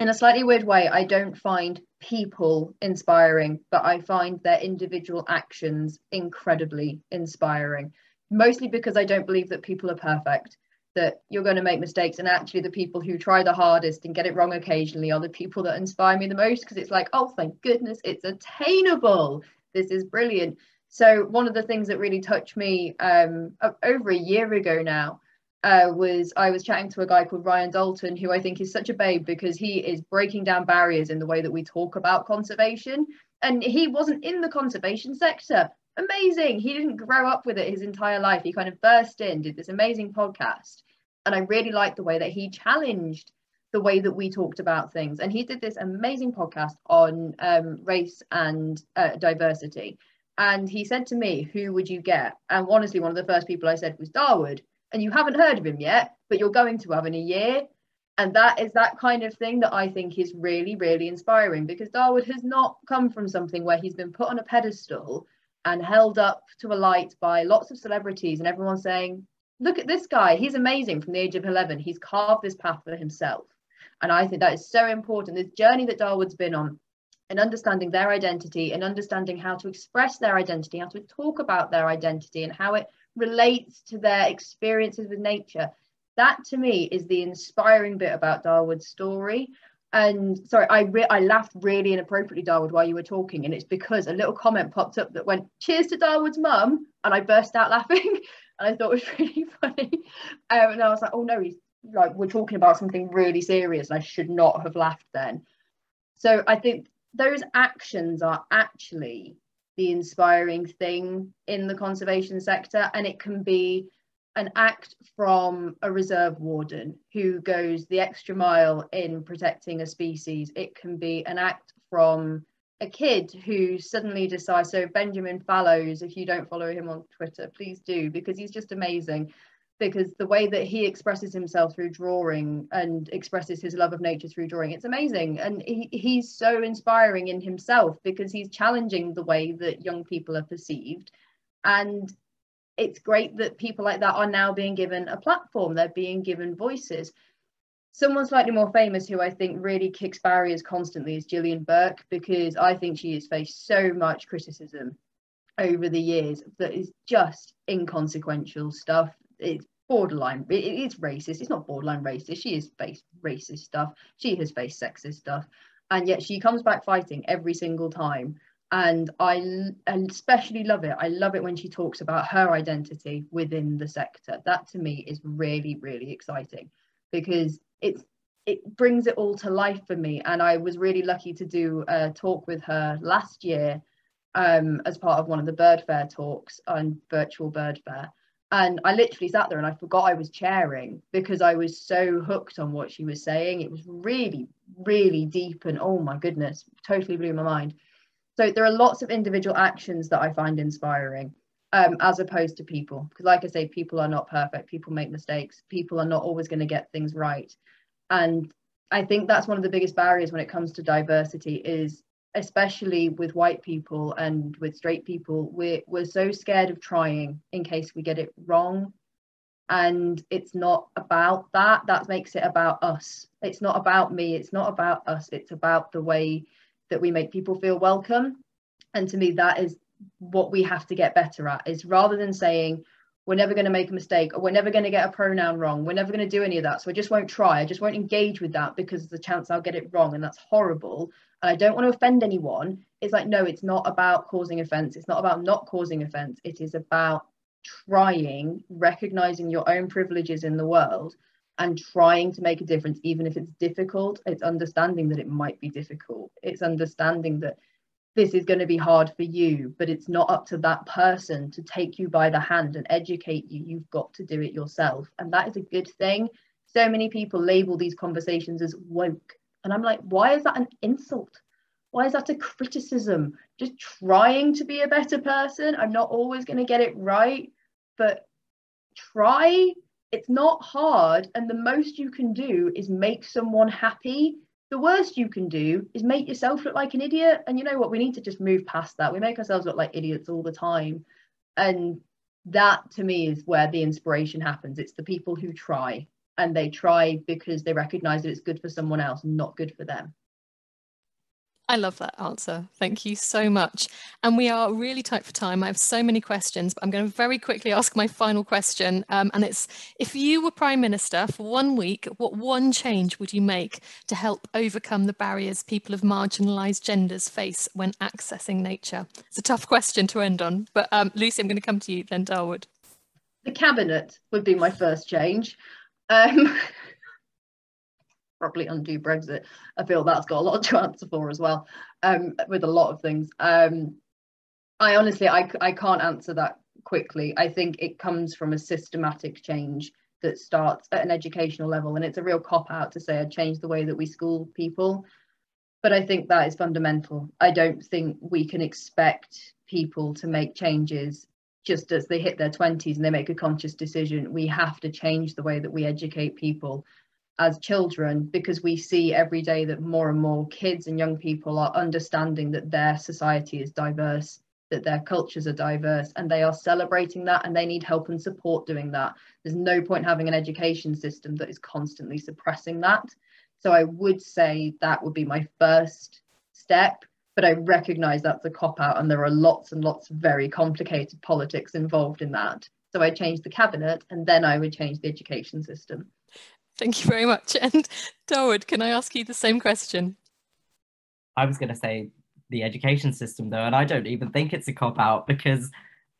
D: in a slightly weird way, I don't find people inspiring, but I find their individual actions incredibly inspiring, mostly because I don't believe that people are perfect, that you're going to make mistakes, and actually the people who try the hardest and get it wrong occasionally are the people that inspire me the most, because it's like, oh, thank goodness it's attainable. This is brilliant. So one of the things that really touched me over a year ago now was I was chatting to a guy called Dalton, who I think is such a babe, because he is breaking down barriers in the way that we talk about conservation. And he wasn't in the conservation sector. Amazing. He didn't grow up with it his entire life. He kind of burst in, did this amazing podcast. And I really liked the way that he challenged the way that we talked about things. And he did this amazing podcast on race and diversity. And he said to me, who would you get? And honestly, one of the first people I said was Darwood. And you haven't heard of him yet, but you're going to have in a year. And that is that kind of thing that I think is really, really inspiring, because Darwood has not come from something where he's been put on a pedestal and held up to a light by lots of celebrities and everyone saying, look at this guy, he's amazing. From the age of 11, he's carved this path for himself. And I think that is so important. This journey that Darwood's been on, and understanding their identity and understanding how to express their identity, how to talk about their identity and how it relates to their experiences with nature. That to me is the inspiring bit about Darwood's story. And sorry, I laughed really inappropriately, Darwood, while you were talking, and it's because a little comment popped up that went, cheers to Darwood's mum, and I burst out laughing, and I thought it was really funny. And I was like, oh no, he's like, we're talking about something really serious, and I should not have laughed then. So I think those actions are actually the inspiring thing in the conservation sector, and it can be an act from a reserve warden who goes the extra mile in protecting a species. It can be an act from a kid who suddenly decides, so Benjamin Fallows, if you don't follow him on Twitter, please do, because he's just amazing. Because the way that he expresses himself through drawing and expresses his love of nature through drawing, it's amazing. And he's so inspiring in himself, because he's challenging the way that young people are perceived. And it's great that people like that are now being given a platform, they're being given voices. Someone slightly more famous who I think really kicks barriers constantly is Jillian Burke, because I think she has faced so much criticism over the years that is just inconsequential stuff. It's borderline, it's racist. It's not borderline racist. She has faced racist stuff. She has faced sexist stuff. And yet she comes back fighting every single time. And I especially love it. I love it when she talks about her identity within the sector. That to me is really, really exciting, because it brings it all to life for me. And I was really lucky to do a talk with her last year as part of one of the bird fair talks on virtual bird fair. And I literally sat there and I forgot I was chairing, because I was so hooked on what she was saying. It was really, really deep, and oh my goodness, totally blew my mind. So there are lots of individual actions that I find inspiring, as opposed to people. Because like I say, people are not perfect. People make mistakes. People are not always going to get things right. And I think that's one of the biggest barriers when it comes to diversity, is especially with white people and with straight people, we're so scared of trying in case we get it wrong. And it's not about that. That makes it about us. It's not about me. It's not about us. It's about the way that we make people feel welcome. And to me, that is what we have to get better at, is rather than saying we're never going to make a mistake, or we're never going to get a pronoun wrong, we're never going to do any of that, so I just won't try, I just won't engage with that because there's a chance I'll get it wrong, and that's horrible, and I don't want to offend anyone. It's like, no, it's not about causing offense, it's not about not causing offense, it is about trying, recognizing your own privileges in the world and trying to make a difference, even if it's difficult. It's understanding that it might be difficult. It's understanding that this is going to be hard for you, but it's not up to that person to take you by the hand and educate you. You've got to do it yourself. And that is a good thing. So many people label these conversations as woke. And I'm like, why is that an insult? Why is that a criticism? Just trying to be a better person. I'm not always going to get it right, but try. It's not hard, and the most you can do is make someone happy. the worst you can do is make yourself look like an idiot. And you know what? We need to just move past that. We make ourselves look like idiots all the time. And that, to me, is where the inspiration happens. It's the people who try, and they try because they recognize that it's good for someone else, not good for them.
B: I love that answer. Thank you so much. And we are really tight for time. I have so many questions, but I'm going to very quickly ask my final question. And it's, if you were Prime Minister for 1 week, what one change would you make to help overcome the barriers people of marginalised genders face when accessing nature? It's a tough question to end on, but Lucy, I'm going to come to you, then Darwood.
D: The cabinet would be my first change. Probably undo Brexit. I feel that's got a lot to answer for as well, with a lot of things. I honestly, I can't answer that quickly. I think it comes from a systematic change that starts at an educational level, and it's a real cop-out to say I'd change the way that we school people, but I think that is fundamental. I don't think we can expect people to make changes just as they hit their 20s and they make a conscious decision. We have to change the way that we educate people as children, because we see every day that more and more kids and young people are understanding that their society is diverse, that their cultures are diverse, and they are celebrating that, and they need help and support doing that. There's no point having an education system that is constantly suppressing that. So I would say that would be my first step, but I recognize that's a cop-out, and there are lots and lots of very complicated politics involved in that. So I changed the cabinet, and then I would change the education system.
B: Thank you very much. And Darwood, can I ask you the same question?
C: I was going to say the education system, though, and I don't even think it's a cop-out, because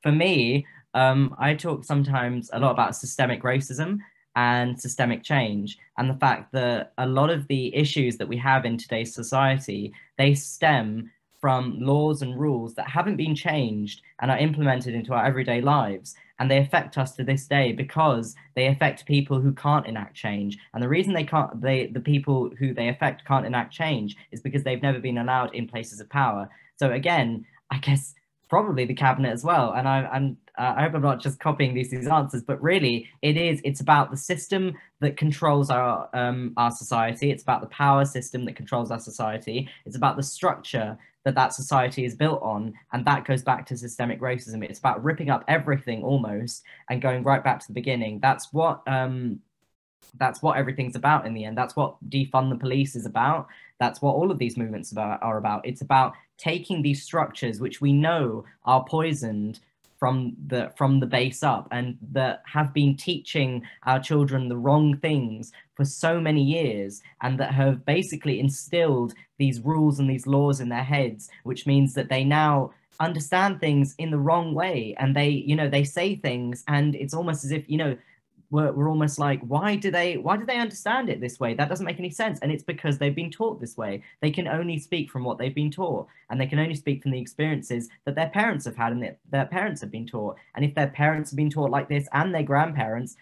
C: for me, I talk sometimes a lot about systemic racism and systemic change, and the fact that a lot of the issues that we have in today's society, they stem from laws and rules that haven't been changed and are implemented into our everyday lives. And they affect us to this day because they affect people who can't enact change. And the reason the people who they affect can't enact change is because they've never been allowed in places of power. So again, I guess probably the cabinet as well. And I hope I'm not just copying these answers, but really it's about the system that controls our society. It's about the power system that controls our society. It's about the structure that society is built on, and that goes back to systemic racism. It's about ripping up everything almost and going right back to the beginning. That's what everything's about in the end. That's what defund the police is about. That's what all of these movements are about. It's about taking these structures which we know are poisoned from the base up, and that have been teaching our children the wrong things for so many years, and that have basically instilled these rules and these laws in their heads, which means that they now understand things in the wrong way, and they say things, and it's almost as if we're almost like, why do they understand it this way? That doesn't make any sense. And it's because they've been taught this way. They can only speak from what they've been taught, and they can only speak from the experiences that their parents have had and that their parents have been taught. And if their parents have been taught like this, and their grandparents,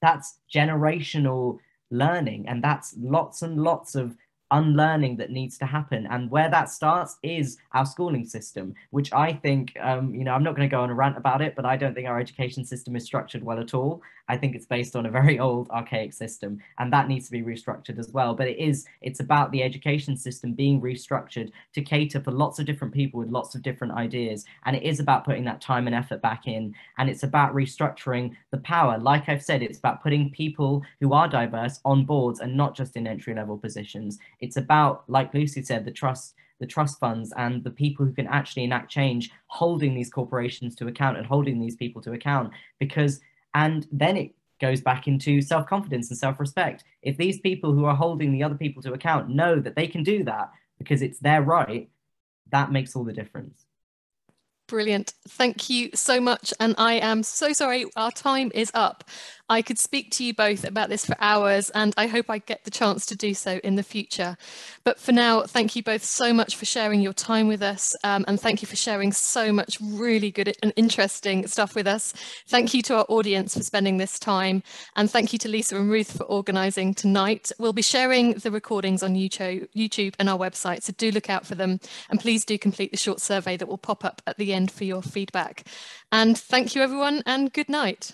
C: that's generational learning, and that's lots and lots of unlearning that needs to happen. And where that starts is our schooling system, which I think, I'm not going to go on a rant about it, but I don't think our education system is structured well at all. I think it's based on a very old, archaic system, and that needs to be restructured as well. But it's about the education system being restructured to cater for lots of different people with lots of different ideas. And it is about putting that time and effort back in. And it's about restructuring the power. Like I've said, it's about putting people who are diverse on boards and not just in entry-level positions. It's about, like Lucy said, the trust funds and the people who can actually enact change, holding these corporations to account and holding these people to account, and then it goes back into self-confidence and self-respect. If these people who are holding the other people to account know that they can do that because it's their right, that makes all the difference.
B: Brilliant. Thank you so much. And I am so sorry, our time is up. I could speak to you both about this for hours, and I hope I get the chance to do so in the future. But for now, thank you both so much for sharing your time with us, and thank you for sharing so much really good and interesting stuff with us. Thank you to our audience for spending this time, and thank you to Lisa and Ruth for organising tonight. We'll be sharing the recordings on YouTube and our website, so do look out for them, and please do complete the short survey that will pop up at the end for your feedback. And thank you everyone, and good night.